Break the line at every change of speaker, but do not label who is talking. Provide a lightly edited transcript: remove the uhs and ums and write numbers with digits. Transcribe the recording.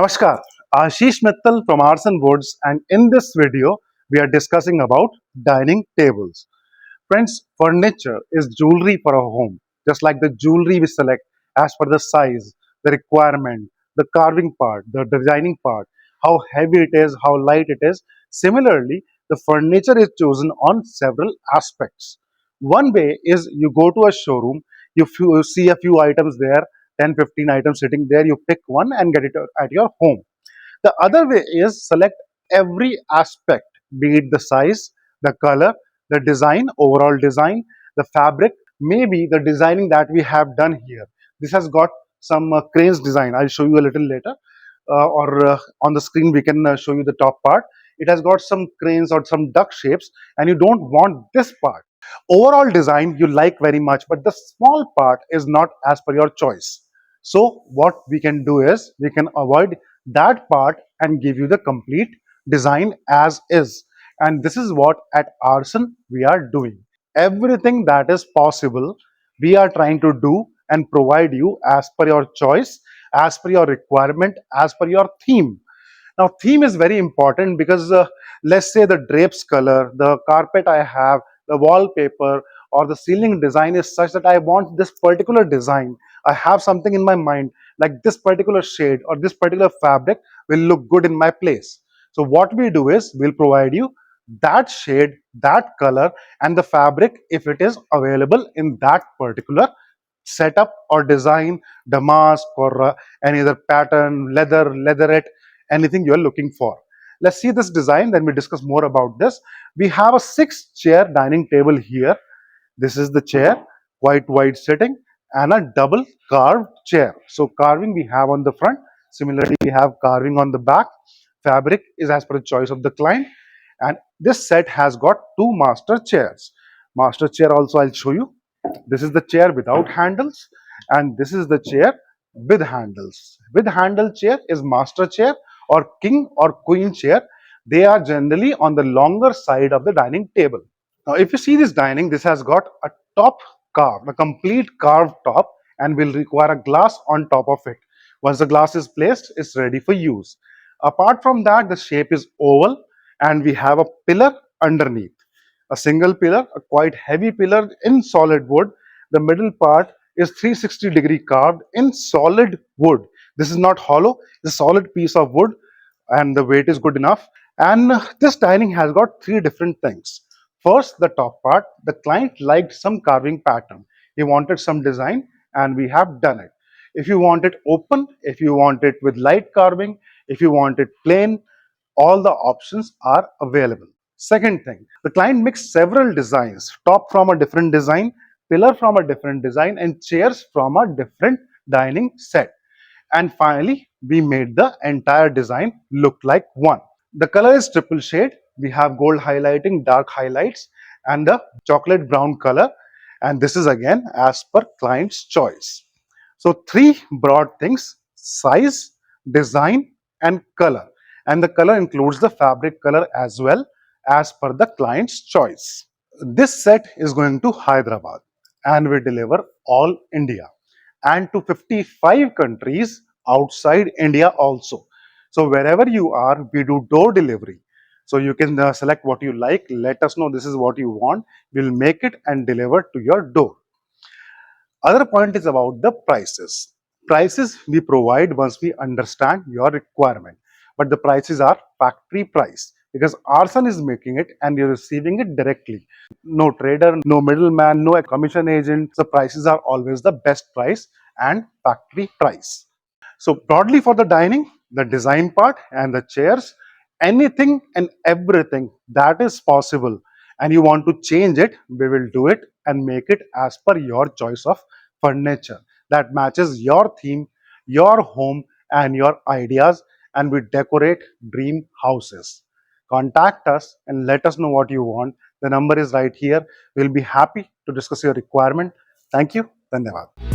Namaskar, Ashish Mittal from Aarsun Woods, and in this video we are discussing about dining tables. Friends, furniture is jewelry for a home, just like the jewelry we select as per the size, the requirement, the carving part, the designing part, how heavy it is, how light it is. Similarly, the furniture is chosen on several aspects. One way is you go to a showroom, you see a few items there, 10, 15 items sitting there, you pick one and get it at your home. The other way is select every aspect, be it the size, the color, the design, overall design, the fabric, maybe the designing that we have done here. This has got some cranes design. I'll show you a little later. Or on the screen, we can show you the top part. It has got some cranes or some duck shapes, and you don't want this part. Overall design you like very much, but the small part is not as per your choice. So what we can do is we can avoid that part and give you the complete design as is. And this is what at Aarsun we are doing. Everything that is possible, we are trying to do and provide you as per your choice, as per your requirement, as per your theme. Now, theme is very important because let's say the drapes color, the carpet I have, the wallpaper, or the ceiling design is such that I want this particular design. I have something in my mind like this particular shade or this particular fabric will look good in my place. So, what we do is we'll provide you that shade, that color, and the fabric if it is available in that particular setup or design, damask or any other pattern, leather, leatherette, anything you are looking for. Let's see this design, then we discuss more about this. We have a 6-chair dining table here. This is the chair, quite wide sitting, and a double carved chair. So carving we have on the front. Similarly, we have carving on the back. Fabric is as per the choice of the client. And this set has got two master chairs. Master chair also I'll show you. This is the chair without handles, and this is the chair with handles. With handle chair is master chair or king or queen chair. They are generally on the longer side of the dining table. Now, if you see this dining, this has got a top carved, a complete carved top, and will require a glass on top of it. Once the glass is placed, it's ready for use. Apart from that, the shape is oval, and we have a pillar underneath. A single pillar, a quite heavy pillar in solid wood. The middle part is 360-degree carved in solid wood. This is not hollow, it's a solid piece of wood, and the weight is good enough. And this dining has got three different things. First, the top part, the client liked some carving pattern. He wanted some design, and we have done it. If you want it open, if you want it with light carving, if you want it plain, all the options are available. Second thing, the client mixed several designs, top from a different design, pillar from a different design, and chairs from a different dining set. And finally, we made the entire design look like one. The color is triple shade. We have gold highlighting, dark highlights, and the chocolate brown color. And this is again as per client's choice. So three broad things: size, design, and color. And the color includes the fabric color as well as per the client's choice. This set is going to Hyderabad and we deliver all India and to 55 countries outside India also. So wherever you are, we do door delivery. So you can select what you like, let us know this is what you want, we'll make it and deliver to your door. Other point is about the prices. Prices we provide once we understand your requirement, but the prices are factory price because Arson is making it and you're receiving it directly. No trader, no middleman, no commission agent. The prices are always the best price and factory price. So broadly for the dining, the design part and the chairs, anything and everything that is possible and you want to change it, we will do it and make it as per your choice of furniture that matches your theme, your home and your ideas, and we decorate dream houses. Contact us and let us know what you want. The number is right here. We'll be happy to discuss your requirement. Thank you. Dhanyavad.